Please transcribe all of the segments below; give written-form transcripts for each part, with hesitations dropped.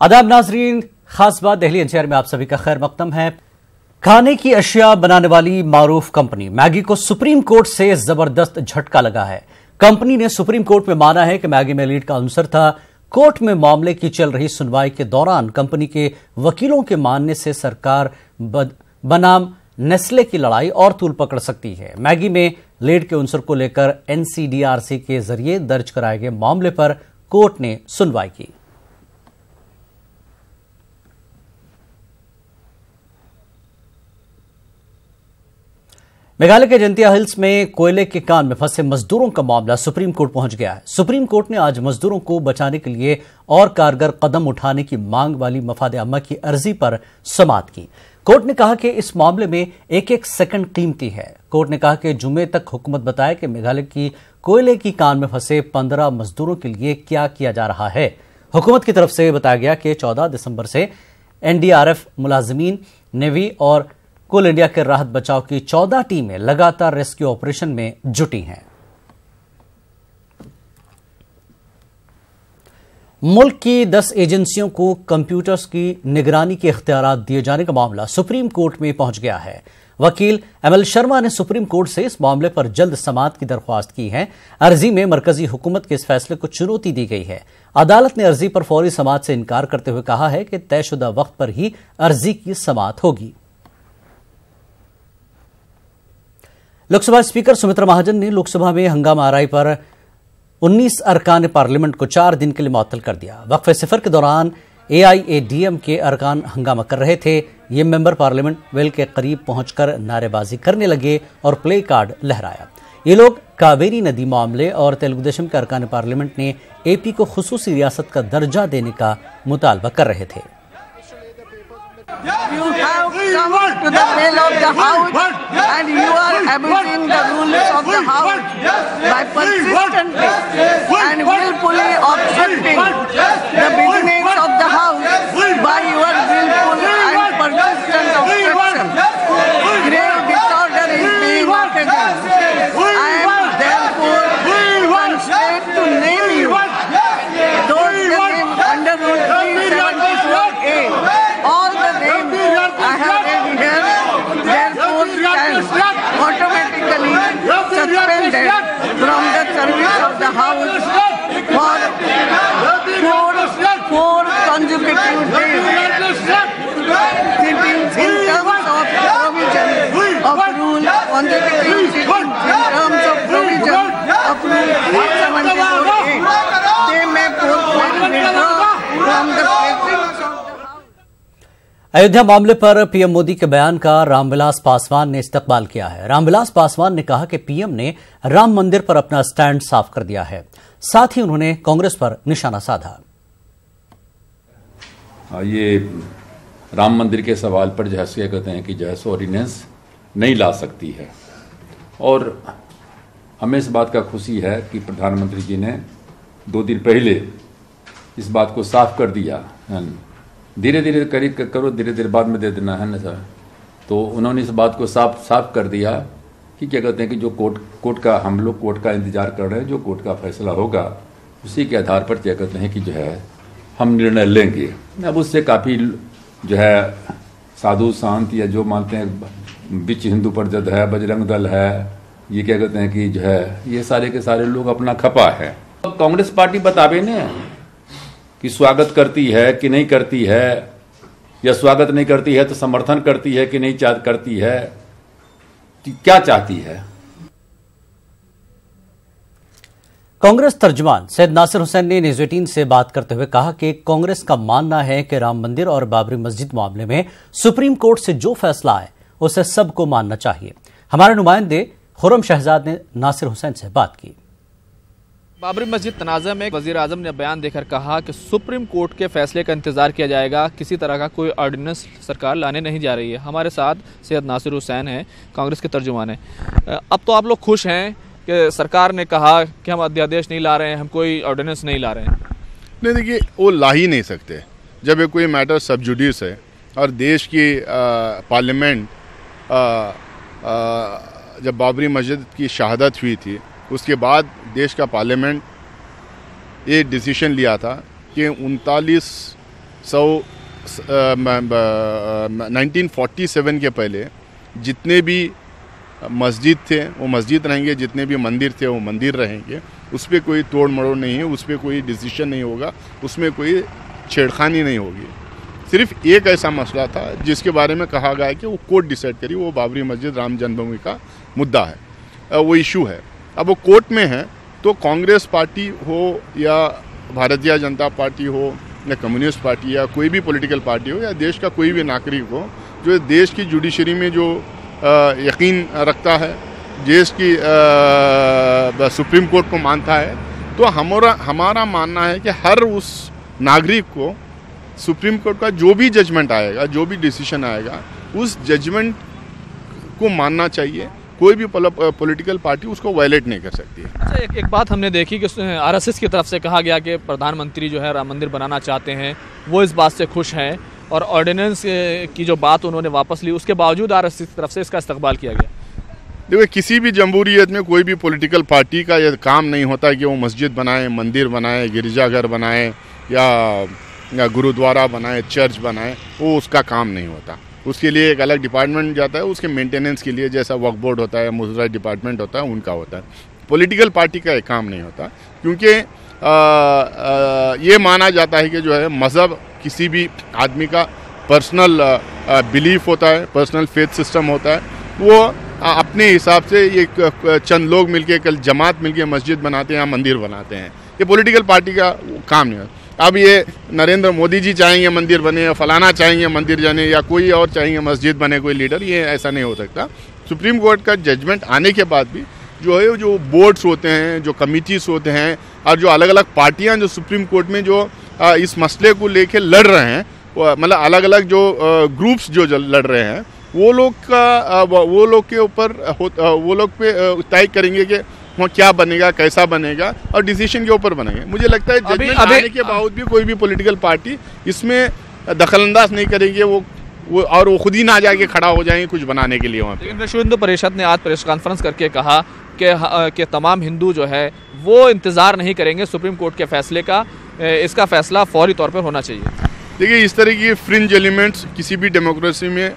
आदाब नाजरीन, खास बात दिल्ली एनसीआर में आप सभी का खैर मकदम है। खाने की अशिया बनाने वाली मारूफ कंपनी मैगी को सुप्रीम कोर्ट से जबरदस्त झटका लगा है। कंपनी ने सुप्रीम कोर्ट में माना है कि मैगी में लीड का आंसर था। कोर्ट में मामले की चल रही सुनवाई के दौरान कंपनी के वकीलों के मानने से सरकार बनाम नेस्ले की लड़ाई और तूल पकड़ सकती है। मैगी में लीड के आंसर को लेकर एनसीडीआरसी के जरिए दर्ज कराए गए मामले पर कोर्ट ने सुनवाई की। मेघालय के जंतिया हिल्स में कोयले के कान में फंसे मजदूरों का मामला सुप्रीम कोर्ट पहुंच गया है। सुप्रीम कोर्ट ने आज मजदूरों को बचाने के लिए और कारगर कदम उठाने की मांग वाली मफादे अम्मा की अर्जी पर समाअत की। कोर्ट ने कहा कि इस मामले में एक एक सेकंड कीमती है। कोर्ट ने कहा कि जुमे तक हुकूमत बताए कि मेघालय की कोयले की कान में फंसे 15 मजदूरों के लिए क्या किया जा रहा है। हुकूमत की तरफ से बताया गया कि 14 दिसंबर से एनडीआरएफ मुलाजिमीन, नेवी और कोल इंडिया के राहत बचाव की 14 टीमें लगातार रेस्क्यू ऑपरेशन में जुटी हैं। मुल्क की 10 एजेंसियों को कंप्यूटर्स की निगरानी के इख्तियारात दिए जाने का मामला सुप्रीम कोर्ट में पहुंच गया है। वकील एमएल शर्मा ने सुप्रीम कोर्ट से इस मामले पर जल्द समाअत की दरख्वास्त की है। अर्जी में मरकजी हुकूमत के इस फैसले को चुनौती दी गई है। अदालत ने अर्जी पर फौरी समाअत से इनकार करते हुए कहा है कि तयशुदा वक्त पर ही अर्जी की समाअत होगी। लोकसभा स्पीकर सुमित्रा महाजन ने लोकसभा में हंगामा आरई पर 19 अरकान पार्लियामेंट को 4 दिन के लिए मुअत्तल कर दिया। वक्फे सिफर के दौरान एआईएडीएम के अरकान हंगामा कर रहे थे। ये मेंबर पार्लियामेंट वेल के करीब पहुंचकर नारेबाजी करने लगे और प्ले कार्ड लहराया। ये लोग कावेरी नदी मामले और तेलुगुदेशम के अरकान पार्लियामेंट ने एपी को खुसूसी रियासत का दर्जा देने का मुतालबा कर रहे थे। You have come to the will of the House and you are abusing the rules of the House by persistently and willfully obstructing the business of the House by your willful and persistent obstruction. Grave disorder is being introduced. I am therefore constrained to name you those names under Rule 374A. All the names I have read here, therefore stand automatically suspended from the service of the House for four consecutive days, sitting in terms of provision of Rule consecutive sitting in terms of provision of Rule 374A. They may forthwith withdraw from the presence of Ayodhya मामले पर PM Modi के बयान का रामविलास पासवान ने इस्तकबाल किया है। रामविलास पासवान ने कहा कि पीएम ने राम मंदिर पर अपना स्टैंड साफ कर दिया है। साथ ही उन्होंने कांग्रेस पर निशाना साधा। ये राम मंदिर के सवाल पर जो है कहते हैं कि जो है ऑर्डिनेंस नहीं ला सकती है और हमें इस बात का खुशी है कि प्रधानमंत्री जी ने 2 दिन पहले इस बात को साफ कर दिया। धीरे धीरे करो, धीरे धीरे बाद में दे देना है ना सर। तो उन्होंने इस बात को साफ कर दिया कि क्या कहते हैं कि जो कोर्ट का हम लोग कोर्ट का इंतजार कर रहे हैं, जो कोर्ट का फैसला होगा उसी के आधार पर क्या कहते हैं कि जो है हम निर्णय लेंगे। अब उससे काफ़ी जो है साधु संत या जो मानते हैं विश्व हिंदू परिषद है, बजरंग दल है, ये क्या कहते हैं कि जो है ये सारे के सारे लोग अपना खपा है। कांग्रेस पार्टी बतावे न कि स्वागत करती है कि नहीं करती है, या स्वागत नहीं करती है तो समर्थन करती है कि नहीं करती है, क्या चाहती है। कांग्रेस तर्जुमान सैयद नासिर हुसैन ने न्यूज़ 18 से बात करते हुए कहा कि कांग्रेस का मानना है कि राम मंदिर और बाबरी मस्जिद मामले में सुप्रीम कोर्ट से जो फैसला आए उसे सबको मानना चाहिए। हमारे नुमाइंदे खुर्रम शहजाद ने नासिर हुसैन से बात की। बाबरी मस्जिद तनाज़ा में वज़ीर आज़म ने बयान देकर कहा कि सुप्रीम कोर्ट के फैसले का इंतज़ार किया जाएगा, किसी तरह का कोई ऑर्डिनेंस सरकार लाने नहीं जा रही है। हमारे साथ सैयद नासिर हुसैन हैं, कांग्रेस के तर्जुमान हैं। अब तो आप लोग खुश हैं कि सरकार ने कहा कि हम अध्यादेश नहीं ला रहे हैं, हम कोई ऑर्डिनेंस नहीं ला रहे हैं। नहीं, देखिए वो ला ही नहीं सकते। जब ये कोई मैटर सब जुडिस है और देश की पार्लियामेंट जब बाबरी मस्जिद की शहादत हुई थी उसके बाद देश का पार्लियामेंट ये डिसीजन लिया था कि 39 1947 के पहले जितने भी मस्जिद थे वो मस्जिद रहेंगे, जितने भी मंदिर थे वो मंदिर रहेंगे। उस पर कोई तोड़ मरोड़ नहीं है, उस पर कोई डिसीजन नहीं होगा, उसमें कोई छेड़खानी नहीं होगी। सिर्फ एक ऐसा मसला था जिसके बारे में कहा गया है कि वो कोर्ट डिसाइड करी, वो बाबरी मस्जिद राम जन्मभूमि का मुद्दा है, वो इशू है। अब वो कोर्ट में है तो कांग्रेस पार्टी हो या भारतीय जनता पार्टी हो या कम्युनिस्ट पार्टी या कोई भी पॉलिटिकल पार्टी हो या देश का कोई भी नागरिक हो जो देश की जुडिशरी में जो यकीन रखता है, देश की सुप्रीम कोर्ट को मानता है, तो हमारा मानना है कि हर उस नागरिक को सुप्रीम कोर्ट का जो भी जजमेंट आएगा, जो भी डिसीजन आएगा, उस जजमेंट को मानना चाहिए। कोई भी पॉलिटिकल पार्टी उसको वायलेट नहीं कर सकती है। अच्छा, एक बात हमने देखी कि आरएसएस की तरफ से कहा गया कि प्रधानमंत्री जो है राम मंदिर बनाना चाहते हैं, वो इस बात से खुश हैं, और ऑर्डिनेंस की जो बात उन्होंने वापस ली, उसके बावजूद आरएसएस की तरफ से इसका इस्तकबाल किया गया। देखिए, किसी भी जमहूरियत में कोई भी पॉलिटिकल पार्टी का यह काम नहीं होता कि वो मस्जिद बनाए, मंदिर बनाए, गिरजाघर बनाए या गुरुद्वारा बनाए, चर्च बनाए, वो उसका काम नहीं होता। उसके लिए एक अलग डिपार्टमेंट जाता है, उसके मेंटेनेंस के लिए, जैसा वक्फ बोर्ड होता है, मुजरा डिपार्टमेंट होता है, उनका होता है। पॉलिटिकल पार्टी का एक काम नहीं होता, क्योंकि ये माना जाता है कि जो है मज़हब किसी भी आदमी का पर्सनल बिलीफ होता है, पर्सनल फेथ सिस्टम होता है। वो अपने हिसाब से एक चंद लोग मिलके, कल जमात मिलके मस्जिद बनाते हैं या मंदिर बनाते हैं। ये पॉलिटिकल पार्टी का काम नहीं होता। अब ये नरेंद्र मोदी जी चाहेंगे मंदिर बने, या फलाना चाहेंगे मंदिर जाने, या कोई और चाहेंगे मस्जिद बने, कोई लीडर, ये ऐसा नहीं हो सकता। सुप्रीम कोर्ट का जजमेंट आने के बाद भी जो है, जो बोर्ड्स होते हैं, जो कमिटीज़ होते हैं, और जो अलग अलग पार्टियां जो सुप्रीम कोर्ट में जो इस मसले को लेके लड़ रहे हैं, मतलब अलग अलग जो ग्रुप्स जो लड़ रहे हैं, वो लोग के ऊपर वो लोग पे तय करेंगे कि वहाँ क्या बनेगा, कैसा बनेगा, और डिसीजन के ऊपर बनेंगे। मुझे लगता है जजमेंट आने के बावजूद भी कोई भी पॉलिटिकल पार्टी इसमें दखलंदाज नहीं करेगी, वो खुद ही ना जाके खड़ा हो जाएंगे कुछ बनाने के लिए वहाँ पे। विश्व हिंदू परिषद ने आज प्रेस कॉन्फ्रेंस करके कहा कि तमाम हिंदू जो है वो इंतज़ार नहीं करेंगे सुप्रीम कोर्ट के फैसले का, इसका फैसला फौरी तौर पर होना चाहिए। देखिए, इस तरह की फ्रिंज एलिमेंट्स किसी भी डेमोक्रेसी में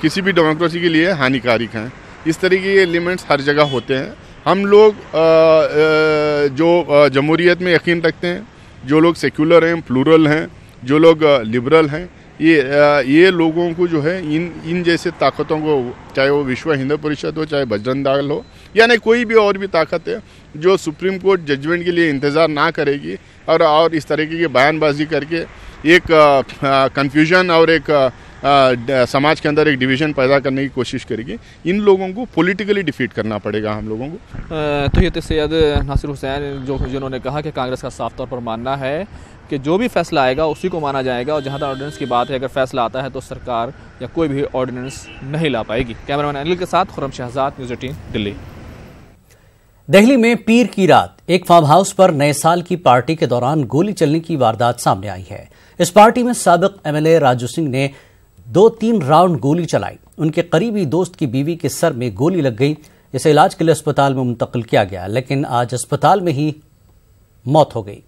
किसी भी डेमोक्रेसी के लिए हानिकारक हैं। इस तरह के एलिमेंट्स हर जगह होते हैं। हम लोग जो जमहूरियत में यकीन रखते हैं, जो लोग सेक्युलर हैं, प्लूरल हैं, जो लोग लिबरल हैं, ये लोगों को जो है इन जैसे ताकतों को, चाहे वो विश्व हिंदू परिषद हो, चाहे बजरंग दल हो, या नहीं कोई भी और भी ताकत है, जो सुप्रीम कोर्ट जजमेंट के लिए इंतज़ार ना करेगी और इस तरीके की बयानबाजी करके एक कन्फ्यूजन और एक समाज के अंदर एक डिवीज़न पैदा करने की कोशिश करेगी। इन लोगों को पॉलिटिकली डिफीट करना पड़ेगा हम लोगों को। तो ये सैयद नासिर हुसैन जिन्होंने कहा कि कांग्रेस का साफ तौर पर मानना है कि जो भी फैसला आएगा उसी को माना जाएगा, और जहाँ तक ऑर्डिनेंस की बात है, अगर फैसला आता है तो सरकार या कोई भी ऑर्डिनेंस नहीं ला पाएगी। कैमरामैन अनिल के साथ खुर्रम शहजाद, न्यूज़ 18 दिल्ली। दिल्ली में पीर की रात एक फार्म हाउस पर नए साल की पार्टी के दौरान गोली चलने की वारदात सामने आई है। इस पार्टी में साबिक एमएलए राजू सिंह ने 2-3 राउंड गोली चलाई। उनके करीबी दोस्त की बीवी के सर में गोली लग गई। इसे इलाज के लिए अस्पताल में मुंतकिल किया गया, लेकिन आज अस्पताल में ही मौत हो गई।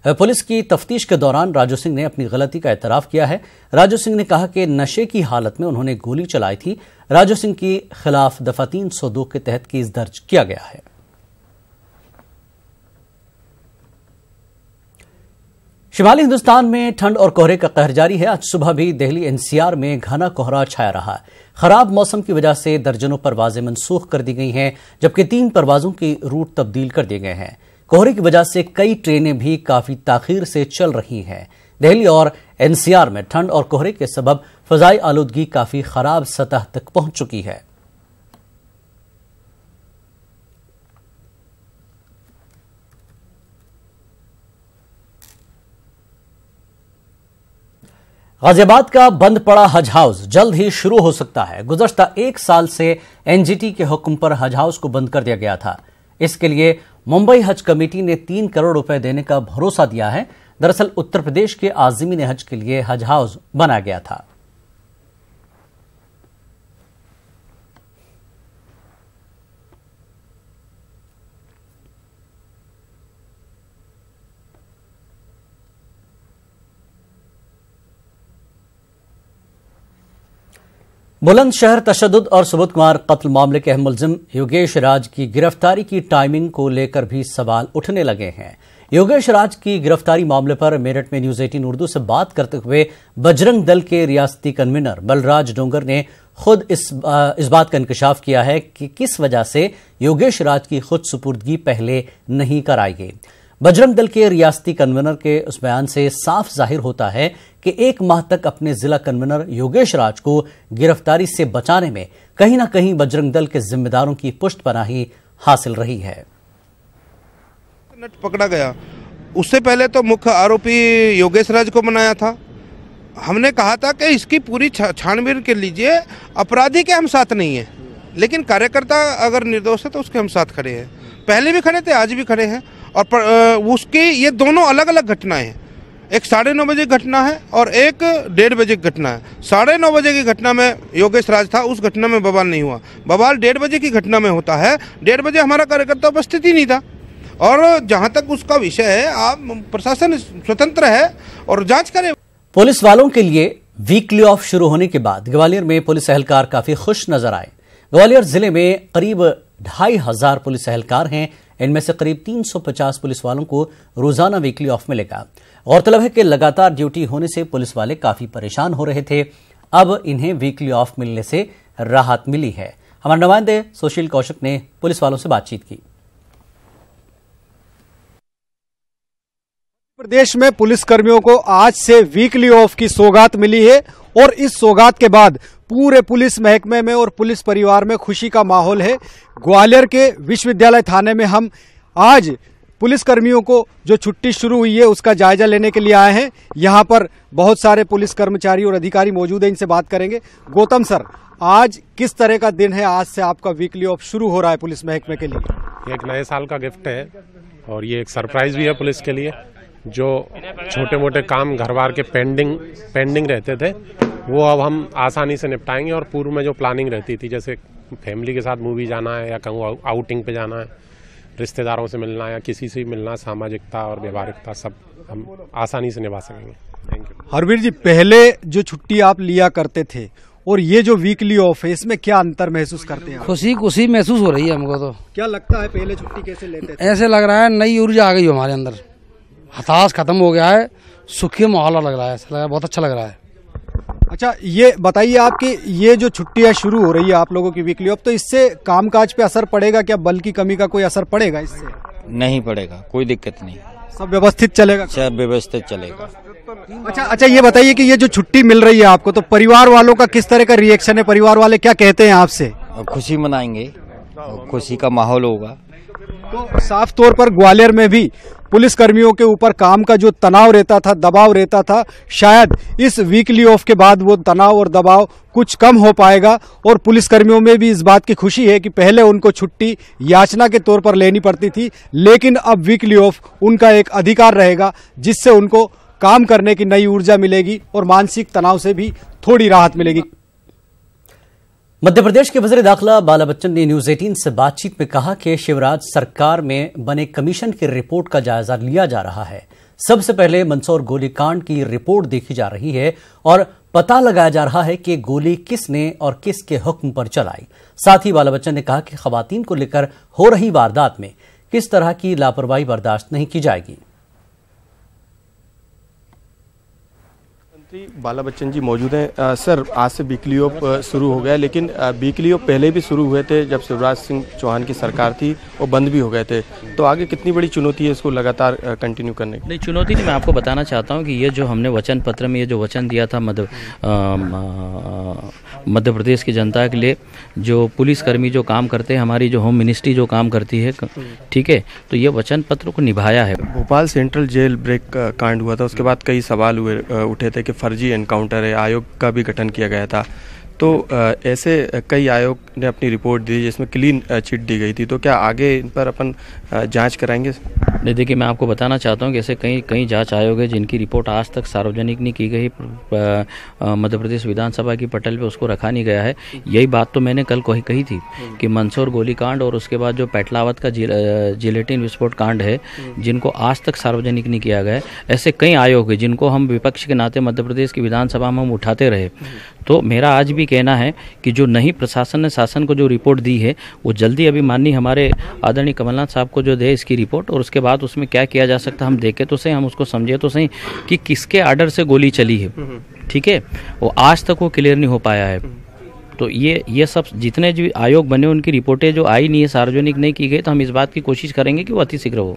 पुलिस की तफ्तीश के दौरान राजू सिंह ने अपनी गलती का एतराफ किया है। राजू सिंह ने कहा कि नशे की हालत में उन्होंने गोली चलाई थी। राजू सिंह के खिलाफ दफा 302 के तहत केस दर्ज किया गया है। शिमाली हिंदुस्तान में ठंड और कोहरे का कहर जारी है। आज सुबह भी दिल्ली एनसीआर में घना कोहरा छाया रहा। खराब मौसम की वजह से दर्जनों परवाजें मनसूख कर दी गई हैं, जबकि 3 परवाजों की रूट तब्दील कर दिए गए हैं। कोहरे की वजह से कई ट्रेनें भी काफी ताखीर से चल रही हैं। दिल्ली और एनसीआर में ठंड और कोहरे के सबब फजाई आलूदगी काफी खराब सतह तक पहुंच चुकी है। गाजियाबाद का बंद पड़ा हज हाउस जल्द ही शुरू हो सकता है। गुज़श्ता 1 साल से एनजीटी के हुक्म पर हज हाउस को बंद कर दिया गया था। इसके लिए मुंबई हज कमेटी ने 3 करोड़ रुपए देने का भरोसा दिया है। दरअसल उत्तर प्रदेश के आज़मीन हज के लिए हज हाउस बनाया गया था। बुलंदशहर तशद्दुद और सुबोध कुमार कत्ल मामले के अहम मुलजिम योगेश राज की गिरफ्तारी की टाइमिंग को लेकर भी सवाल उठने लगे हैं। योगेश राज की गिरफ्तारी मामले पर मेरठ में न्यूज 18 उर्दू से बात करते हुए बजरंग दल के रियासती कन्वीनर बलराज डोंगर ने खुद इस बात का इंकशाफ किया है कि किस वजह से योगेश राज की खुद सुपुर्दगी पहले नहीं कराई गई। बजरंग दल के रियासती कन्वीनर के उस बयान से साफ जाहिर होता है कि 1 माह तक अपने जिला कन्वीनर योगेश राज को गिरफ्तारी से बचाने में कहीं ना कहीं बजरंग दल के जिम्मेदारों की पुष्टपनाही हासिल रही है। पकड़ा गया, उससे पहले तो मुख्य आरोपी योगेश राज को बनाया था। हमने कहा था कि इसकी पूरी छानबीन कर लीजिए, अपराधी के हम साथ नहीं है, लेकिन कार्यकर्ता अगर निर्दोष है तो उसके हम साथ खड़े हैं। पहले भी खड़े थे, आज भी खड़े हैं। और उसकी ये दोनों अलग अलग घटनाएं हैं। एक 9:30 बजे की घटना है और एक 1:30 बजे की घटना है। 9:30 बजे की घटना में योगेश राज था, उस घटना में बवाल नहीं हुआ। बवाल 1:30 बजे की घटना में होता है। 1:30 बजे हमारा कार्यकर्ता उपस्थित ही नहीं था। और जहां तक उसका विषय है, आप प्रशासन स्वतंत्र है और जांच करे। पुलिस वालों के लिए वीकली ऑफ शुरू होने के बाद ग्वालियर में पुलिस एहलकार काफी खुश नजर आए। ग्वालियर जिले में करीब 2500 पुलिस एहलकार हैं। इनमें से करीब 350 पुलिस वालों को रोजाना वीकली ऑफ मिलेगा। गौरतलब है कि लगातार ड्यूटी होने से पुलिस वाले काफी परेशान हो रहे थे। अब इन्हें वीकली ऑफ मिलने से राहत मिली है। हमारे नुमाइंदे सुशील कौशिक ने पुलिस वालों से बातचीत की। प्रदेश में पुलिसकर्मियों को आज से वीकली ऑफ की सौगात मिली है और इस सौगात के बाद पूरे पुलिस महकमे में और पुलिस परिवार में खुशी का माहौल है। ग्वालियर के विश्वविद्यालय थाने में हम आज पुलिसकर्मियों को जो छुट्टी शुरू हुई है उसका जायजा लेने के लिए आए हैं। यहां पर बहुत सारे पुलिस कर्मचारी और अधिकारी मौजूद हैं, इनसे बात करेंगे। गौतम सर, आज किस तरह का दिन है? आज से आपका वीकली ऑफ शुरू हो रहा है पुलिस महकमे के लिए। एक नए साल का गिफ्ट है और ये एक सरप्राइज भी है पुलिस के लिए। जो छोटे मोटे काम घर बार के पेंडिंग रहते थे वो अब हम आसानी से निपटाएंगे। और पूर्व में जो प्लानिंग रहती थी, जैसे फैमिली के साथ मूवी जाना है या कहूँ आउटिंग पे जाना है, रिश्तेदारों से मिलना या किसी से मिलना, सामाजिकता और व्यवहारिकता सब हम आसानी से निभा सकेंगे। Thank you. हरवीर जी, पहले जो छुट्टी आप लिया करते थे और ये जो वीकली ऑफ है, इसमें क्या अंतर महसूस करते हैं? खुशी महसूस हो रही है हमको। तो क्या लगता है पहले छुट्टी कैसे लेते थे? ऐसे लग रहा है नई ऊर्जा आ गई हमारे अंदर, हताश खत्म हो गया है, सुखी माहौल लग रहा है, ऐसा लग रहा है, बहुत अच्छा लग रहा है। अच्छा, ये बताइए आपकी ये जो छुट्टियां शुरू हो रही है आप लोगों की वीकली ऑफ, तो इससे कामकाज पे असर पड़ेगा क्या? बल की कमी का कोई असर पड़ेगा इससे? नहीं पड़ेगा, कोई दिक्कत नहीं, सब व्यवस्थित चलेगा, सब व्यवस्थित चलेगा। अच्छा, ये बताइए कि ये जो छुट्टी मिल रही है आपको, तो परिवार वालों का किस तरह का रिएक्शन है? परिवार वाले क्या कहते हैं आपसे? खुशी मनाएंगे, खुशी का माहौल होगा। तो साफ तौर पर ग्वालियर में भी पुलिस कर्मियों के ऊपर काम का जो तनाव रहता था, दबाव रहता था, शायद इस वीकली ऑफ के बाद वो तनाव और दबाव कुछ कम हो पाएगा। और पुलिस कर्मियों में भी इस बात की खुशी है कि पहले उनको छुट्टी याचना के तौर पर लेनी पड़ती थी, लेकिन अब वीकली ऑफ उनका एक अधिकार रहेगा, जिससे उनको काम करने की नई ऊर्जा मिलेगी और मानसिक तनाव से भी थोड़ी राहत मिलेगी। मध्य प्रदेश के वज़ीर दाखिला बाला बच्चन ने न्यूज 18 से बातचीत में कहा कि शिवराज सरकार में बने कमीशन की रिपोर्ट का जायजा लिया जा रहा है। सबसे पहले मंदसौर गोलीकांड की रिपोर्ट देखी जा रही है और पता लगाया जा रहा है कि गोली किसने और किसके हुक्म पर चलाई। साथ ही बाला बच्चन ने कहा कि खवातीन को लेकर हो रही वारदात में किस तरह की लापरवाही बर्दाश्त नहीं की जाएगी। बाला बच्चन जी मौजूद हैं। सर, आज से वीकली ऑफ शुरू हो गया, लेकिन वीकली ऑफ पहले भी शुरू हुए थे जब शिवराज सिंह चौहान की सरकार थी, वो बंद भी हो गए थे। तो आगे कितनी बड़ी चुनौती है इसको लगातार कंटिन्यू करने की? नहीं, चुनौती नहीं, मैं आपको बताना चाहता हूँ कि ये जो हमने वचन पत्र में ये जो वचन दिया था मध्य प्रदेश की जनता के लिए, जो पुलिसकर्मी जो काम करते हैं, हमारी जो होम मिनिस्ट्री जो काम करती है, ठीक है, तो ये वचन पत्र को निभाया है। भोपाल सेंट्रल जेल ब्रेक कांड हुआ था, उसके बाद कई सवाल उठे थे कि फर्जी एनकाउंटर है, आयोग का भी गठन किया गया था। तो ऐसे कई आयोग ने अपनी रिपोर्ट दी जिसमें क्लीन चिट दी गई थी। तो क्या आगे इन पर अपन जांच कराएंगे? नहीं, देखिए, मैं आपको बताना चाहता हूं कि ऐसे कई जांच आयोग है जिनकी रिपोर्ट आज तक सार्वजनिक नहीं की गई। मध्य प्रदेश विधानसभा की पटल पे उसको रखा नहीं गया है। यही बात तो मैंने कल कही थी कि मंदसौर गोलीकांड और उसके बाद जो पेटलावत का जिलेटिन विस्फोट कांड है, जिनको आज तक सार्वजनिक नहीं किया गया है। ऐसे कई आयोग है जिनको हम विपक्ष के नाते मध्य प्रदेश की विधानसभा में हम उठाते रहे। तो मेरा आज भी कहना है कि जो नई प्रशासन ने शासन को जो रिपोर्ट दी है वो जल्दी अभी माननीय हमारे आदरणीय कमलनाथ साहब को जो दे इसकी रिपोर्ट, और उसके बाद उसमें क्या किया जा सकता है हम देखें तो सही, हम उसको समझे तो सही कि किसके आर्डर से गोली चली है। ठीक है, वो आज तक वो क्लियर नहीं हो पाया है। तो ये सब जितने जो आयोग बने उनकी रिपोर्टें जो आई नहीं है, सार्वजनिक नहीं की गई, तो हम इस बात की कोशिश करेंगे कि वो अतिशीघ्र हो।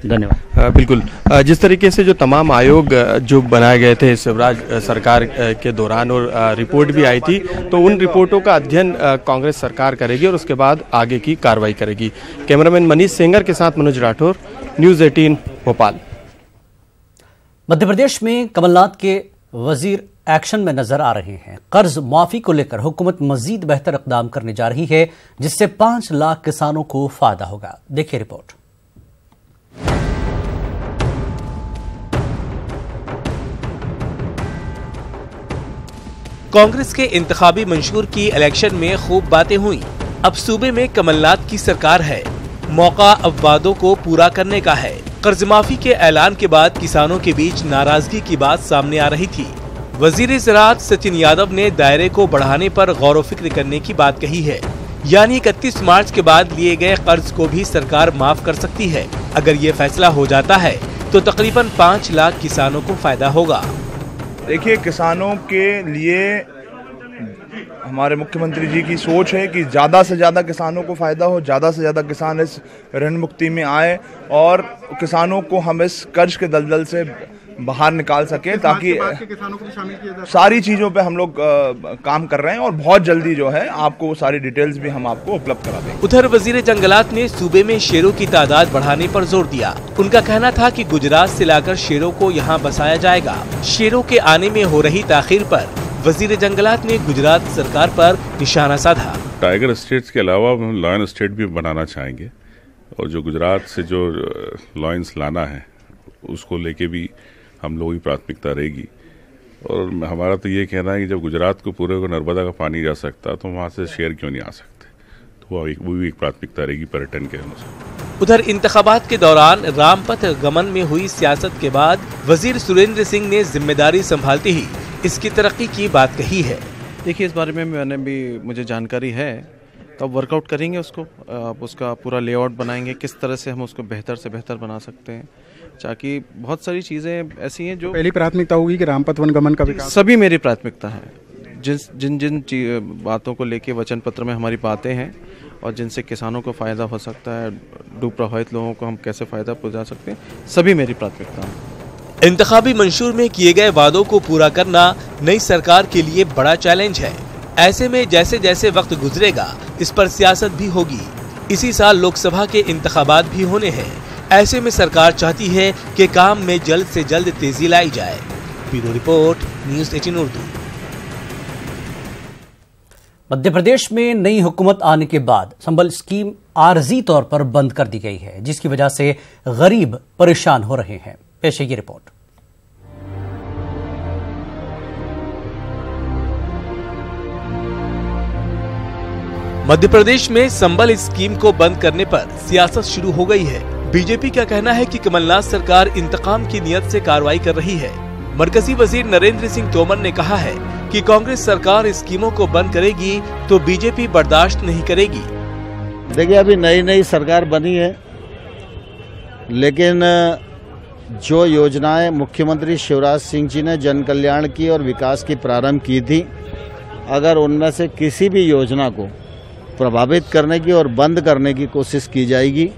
धन्यवाद। बिल्कुल, जिस तरीके से जो तमाम आयोग जो बनाए गए थे शिवराज सरकार के दौरान और रिपोर्ट भी आई थी, तो उन रिपोर्टों का अध्ययन कांग्रेस सरकार करेगी और उसके बाद आगे की कार्रवाई करेगी। कैमरामैन मनीष सेंगर के साथ मनोज राठौर, न्यूज़ 18 भोपाल। मध्य प्रदेश में कमलनाथ के वजीर एक्शन में नजर आ रहे हैं। कर्ज माफी को लेकर हुकूमत मजीद बेहतर इकदाम करने जा रही है, जिससे 5 लाख किसानों को फायदा होगा। देखिए रिपोर्ट। कांग्रेस के इंतखाबी मंशूर की इलेक्शन में खूब बातें हुई। अब सूबे में कमलनाथ की सरकार है, मौका अब वादों को पूरा करने का है। कर्ज माफी के ऐलान के बाद किसानों के बीच नाराजगी की बात सामने आ रही थी। वजीर ज़राअत सचिन यादव ने दायरे को बढ़ाने पर गौर व फिक्र करने की बात कही है, यानी 31 मार्च के बाद लिए गए कर्ज को भी सरकार माफ कर सकती है। अगर ये फैसला हो जाता है तो तकरीबन 5 लाख किसानों को फायदा होगा। देखिए, किसानों के लिए हमारे मुख्यमंत्री जी की सोच है कि ज़्यादा से ज़्यादा किसानों को फ़ायदा हो, ज़्यादा से ज़्यादा किसान इस ऋण मुक्ति में आए और किसानों को हम इस कर्ज के दलदल से बाहर निकाल सके, ताकि किसानों को भी शामिल किया जाए। सारी चीज़ों पे हम लोग काम कर रहे हैं और बहुत जल्दी जो है आपको वो सारी डिटेल्स भी हम आपको उपलब्ध करा देंगे। उधर वजीर जंगलात ने सूबे में शेरों की तादाद बढ़ाने पर जोर दिया। उनका कहना था कि गुजरात से लाकर शेरों को यहाँ बसाया जाएगा। शेरों के आने में हो रही ताखीर पर वजीर जंगलात ने गुजरात सरकार पर निशाना साधा। टाइगर स्टेट्स के अलावा हम लॉयन स्टेट भी बनाना चाहेंगे और जो गुजरात से जो लॉयंस लाना है उसको लेके भी हम लोगों की प्राथमिकता रहेगी। और हमारा तो ये कहना है कि जब गुजरात को पूरे को नर्मदा का पानी जा सकता तो वहाँ से शेर क्यों नहीं आ सकते, तो वो भी एक प्राथमिकता रहेगी पर्यटन के अनुसार। उधर इंतखाबात के दौरान रामपथ गमन में हुई सियासत के बाद वजीर सुरेंद्र सिंह ने जिम्मेदारी संभालते ही इसकी तरक्की की बात कही है। देखिए, इस बारे में मुझे जानकारी है, तो अब वर्कआउट करेंगे उसको, उसका पूरा लेआउट बनाएंगे, किस तरह से हम उसको बेहतर से बेहतर बना सकते हैं, ताकि बहुत सारी चीज़ें ऐसी हैं जो पहली प्राथमिकता होगी कि रामपथ वनगमन का विकास। सभी मेरी प्राथमिकता है। जिन बातों को लेके वचन पत्र में हमारी बातें हैं और जिनसे किसानों को फ़ायदा हो सकता है, डूब प्रभावित लोगों को हम कैसे फ़ायदा पहुँचा सकते हैं, सभी मेरी प्राथमिकता है। इंतखाबी मंशूर में किए गए वादों को पूरा करना नई सरकार के लिए बड़ा चैलेंज है। ऐसे में जैसे जैसे वक्त गुजरेगा इस पर सियासत भी होगी। इसी साल लोकसभा के इंतखाबात भी होने हैं। ऐसे में सरकार चाहती है कि काम में जल्द से जल्द तेजी लाई जाए। Bureau report, news 18 Urdu. Madhya Pradesh में नई हुकूमत आने के बाद संबल स्कीम आर्जी तौर पर बंद कर दी गई है, जिसकी वजह से गरीब परेशान हो रहे हैं। पेश है ये रिपोर्ट। मध्य प्रदेश में संबल स्कीम को बंद करने पर सियासत शुरू हो गई है। बीजेपी का कहना है कि कमलनाथ सरकार इंतकाम की नियत से कार्रवाई कर रही है। मरकजी वजीर नरेंद्र सिंह तोमर ने कहा है कि कांग्रेस सरकार स्कीमों को बंद करेगी तो बीजेपी बर्दाश्त नहीं करेगी। देखिए, अभी नई सरकार बनी है, लेकिन जो योजनाएं मुख्यमंत्री शिवराज सिंह जी ने जन कल्याण की और विकास की प्रारंभ की थी, अगर उनमें से किसी भी योजना को प्रभावित करने की और बंद करने की कोशिश की जाएगी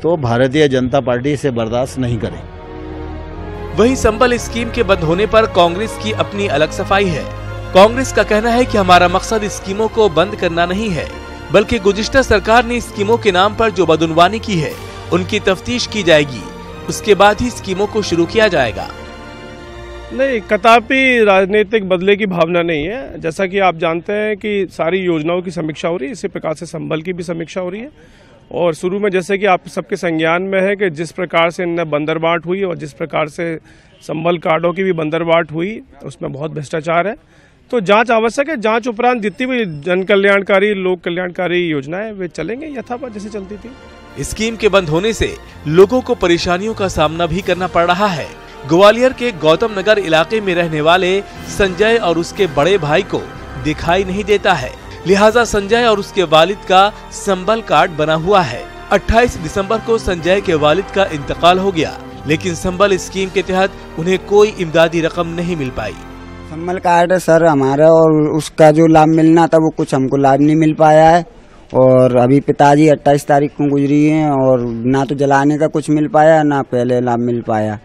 तो भारतीय जनता पार्टी इसे बर्दाश्त नहीं करेगी। वहीं संबल स्कीम के बंद होने पर कांग्रेस की अपनी अलग सफाई है। कांग्रेस का कहना है कि हमारा मकसद स्कीमों को बंद करना नहीं है, बल्कि गुज़िश्ता सरकार ने स्कीमों के नाम पर जो बदउनवानी की है उनकी तफ्तीश की जाएगी, उसके बाद ही स्कीमों को शुरू किया जाएगा। नहीं, कदापि राजनीतिक बदले की भावना नहीं है। जैसा कि आप जानते हैं कि सारी योजनाओं की समीक्षा हो रही है, इसी प्रकार से संबल की भी समीक्षा हो रही है। और शुरू में जैसे कि आप सबके संज्ञान में है कि जिस प्रकार से इनमें बंदरबाट हुई और जिस प्रकार से संबल कार्डों की भी बंदरबाट हुई, उसमें बहुत भ्रष्टाचार है। तो जांच आवश्यक है। जांच उपरांत जितनी भी जन कल्याणकारी, लोक कल्याणकारी योजनाएं वे चलेंगे यथावत जैसे चलती थी। स्कीम के बंद होने से लोगों को परेशानियों का सामना भी करना पड़ रहा है। ग्वालियर के गौतम नगर इलाके में रहने वाले संजय और उसके बड़े भाई को दिखाई नहीं देता है। लिहाजा संजय और उसके वालिद का संबल कार्ड बना हुआ है। 28 दिसंबर को संजय के वालिद का इंतकाल हो गया, लेकिन संबल स्कीम के तहत उन्हें कोई इमदादी रकम नहीं मिल पाई। संबल कार्ड है सर हमारा, और उसका जो लाभ मिलना था वो कुछ हमको लाभ नहीं मिल पाया है। और अभी पिताजी 28 तारीख को गुजरी हैं और ना तो जलाने का कुछ मिल पाया ना पहले लाभ मिल पाया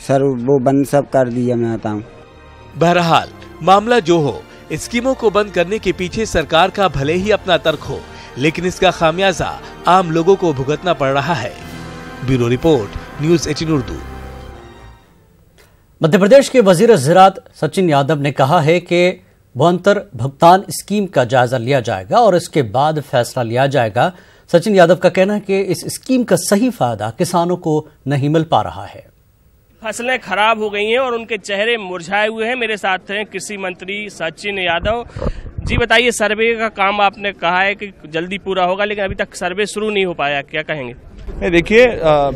सर, वो बंद सब कर दिया मैं बताऊँ। बहरहाल मामला जो हो, स्कीमों को बंद करने के पीछे सरकार का भले ही अपना तर्क हो, लेकिन इसका खामियाजा आम लोगों को भुगतना पड़ रहा है। Bureau report, news 18 Urdu. Madhya Pradesh के वजीर ज़राअत सचिन यादव ने कहा है कि अंतर भुगतान स्कीम का जायजा लिया जाएगा और इसके बाद फैसला लिया जाएगा। सचिन यादव का कहना है कि इस स्कीम का सही फायदा किसानों को नहीं मिल पा रहा है। फसलें खराब हो गई हैं और उनके चेहरे मुरझाए हुए हैं। मेरे साथ हैं कृषि मंत्री सचिन यादव जी। बताइए, सर्वे का काम आपने कहा है कि जल्दी पूरा होगा, लेकिन अभी तक सर्वे शुरू नहीं हो पाया, क्या कहेंगे? देखिए,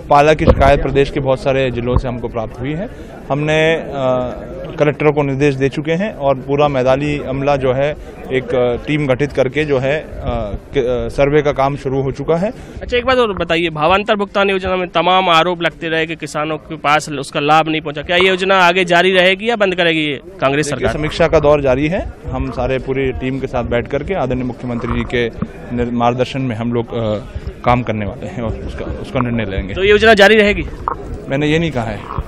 पाला की शिकायत प्रदेश के बहुत सारे जिलों से हमको प्राप्त हुई है। हमने कलेक्टरों को निर्देश दे चुके हैं और पूरा मैदानी अमला जो है एक टीम गठित करके जो है सर्वे का काम शुरू हो चुका है। अच्छा, एक बात और बताइए, भावांतर भुगतान योजना में तमाम आरोप लगते रहे कि किसानों के पास उसका लाभ नहीं पहुंचा, क्या ये योजना आगे जारी रहेगी या बंद करेगी ये कांग्रेस सरकार? समीक्षा का दौर जारी है। हम सारे पूरी टीम के साथ बैठ करके आदरणीय मुख्यमंत्री जी के मार्गदर्शन में हम लोग काम करने वाले हैं और उसका निर्णय लेंगे। तो ये योजना जारी रहेगी? मैंने ये नहीं कहा है।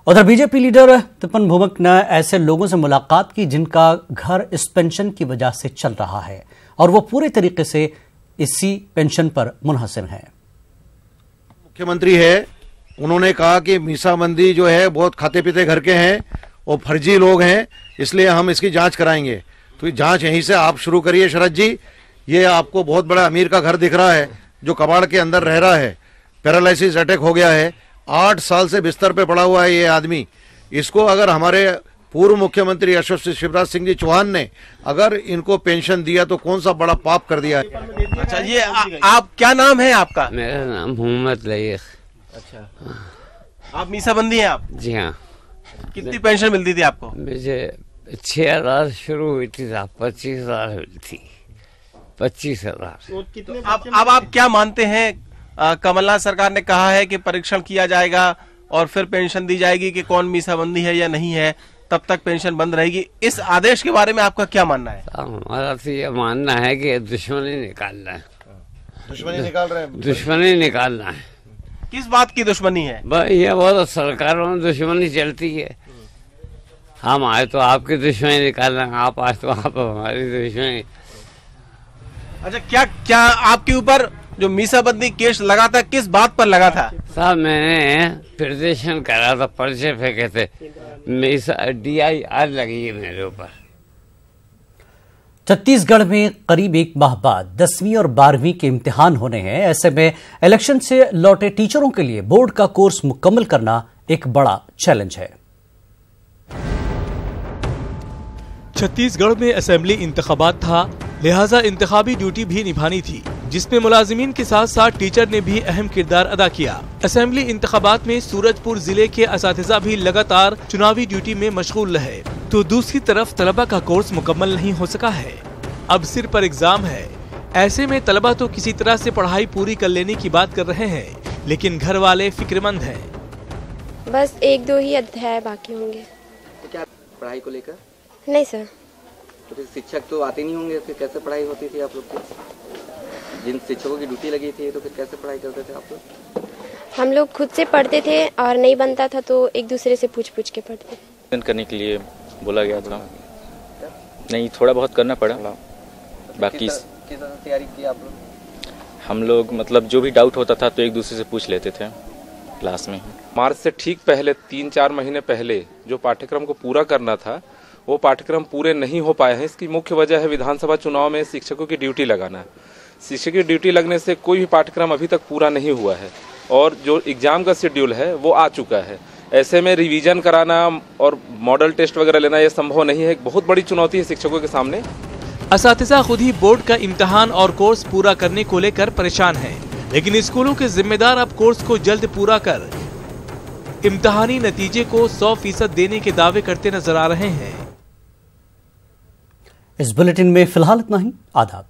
उधर बीजेपी लीडर तिपन भुमक ने ऐसे लोगों से मुलाकात की जिनका घर इस पेंशन की वजह से चल रहा है और वो पूरे तरीके से इसी पेंशन पर मुनहसर है। मुख्यमंत्री है, उन्होंने कहा कि मीसाबंदी जो है बहुत खाते पीते घर के हैं और फर्जी लोग हैं, इसलिए हम इसकी जांच कराएंगे। तो जांच यहीं से आप शुरू करिए शरद जी। ये आपको बहुत बड़ा अमीर का घर दिख रहा है जो कबाड़ के अंदर रह रहा है, पैरालिसिस अटैक हो गया है, 8 साल से बिस्तर पे पड़ा हुआ है ये आदमी। इसको अगर हमारे पूर्व मुख्यमंत्री यशस्वी शिवराज सिंह जी चौहान ने अगर इनको पेंशन दिया तो कौन सा बड़ा पाप कर दिया है। अच्छा, ये आप क्या नाम है आपका? मेरा नाम मोहम्मद लईक। अच्छा, आप मीसाबंदी हैं आप? जी हाँ। कितनी पेंशन मिलती थी आपको? मुझे 6,000 शुरू हुई थी, 25,000 मिली थी। 25,000। अब आप क्या मानते हैं? कमलनाथ सरकार ने कहा है कि परीक्षण किया जाएगा और फिर पेंशन दी जाएगी कि कौन मीसाबंदी है या नहीं है, तब तक पेंशन बंद रहेगी। इस आदेश के बारे में आपका क्या मानना है? हमारा तो ये मानना है कि दुश्मनी निकालना है। दुश्मनी निकाल रहे हैं? दुश्मनी निकालना है। किस बात की दुश्मनी है? ये बहुत सरकारों में दुश्मनी चलती है। हम आए तो आपकी दुश्मनी निकालना, आप आए तो आप हमारी दुश्मनी। अच्छा, क्या आपके ऊपर जो मीसाबंदी केस लगा था किस बात पर लगा था? साहब, मैंने प्रदर्शन करा था, पर्चे फेंके थे, DIR लगी है मेरे ऊपर। छत्तीसगढ़ में करीब 1 माह बाद 10वीं और 12वीं के इम्तिहान होने हैं। ऐसे में इलेक्शन से लौटे टीचरों के लिए बोर्ड का कोर्स मुकम्मल करना एक बड़ा चैलेंज है। छत्तीसगढ़ में असेंबली इंतखाबात था, लिहाजा इंतखाबी ड्यूटी भी निभानी थी, जिसमें मुलाजिमीन के साथ साथ टीचर ने भी अहम किरदार अदा किया। असेंबली इंतखाबात में सूरजपुर जिले के असातिज़ा भी लगातार चुनावी ड्यूटी में मशगूल रहे, तो दूसरी तरफ तलबा का कोर्स मुकम्मल नहीं हो सका है। अब सिर पर एग्जाम है, ऐसे में तलबा तो किसी तरह से पढ़ाई पूरी कर लेने की बात कर रहे हैं, लेकिन घर वाले फिक्रमंद हैं। बस 1-2 ही अध्याय बाकी होंगे। तो क्या पढ़ाई को लेकर? नहीं सर। तो फिर शिक्षक तो आते नहीं होंगे, फिर कैसे पढ़ाई होती थी आप लोग की? जिन शिक्षकों की ड्यूटी लगी थी तो फिर कैसे पढ़ाई करते थे आप लोग? हम लोग खुद से पढ़ते थे और नहीं बनता था तो एक दूसरे से पूछ के पढ़ते थे। करने के लिए बोला गया था, नहीं थोड़ा बहुत करना पड़ा। बाकी किस तरह तैयारी की आप लोग? हम लोग मतलब जो भी डाउट होता था तो एक दूसरे से पूछ लेते थे क्लास में। मार्च से ठीक पहले 3-4 महीने पहले जो पाठ्यक्रम को पूरा करना था वो पाठ्यक्रम पूरे नहीं हो पाए हैं। इसकी मुख्य वजह है विधानसभा चुनाव में शिक्षकों की ड्यूटी लगाना। शिक्षक की ड्यूटी लगने से कोई भी पाठ्यक्रम अभी तक पूरा नहीं हुआ है और जो एग्जाम का शेड्यूल है वो आ चुका है। ऐसे में रिवीजन कराना और मॉडल टेस्ट वगैरह लेना ये संभव नहीं है। एक बहुत बड़ी चुनौती है शिक्षकों के सामने। असातिज़ा खुद ही बोर्ड का इम्तिहान और कोर्स पूरा करने को लेकर परेशान है, लेकिन स्कूलों के जिम्मेदार अब कोर्स को जल्द पूरा कर इम्तिहानी नतीजे को 100% देने के दावे करते नजर आ रहे हैं। इस बुलेटिन में फिलहाल इतना ही। आदाब।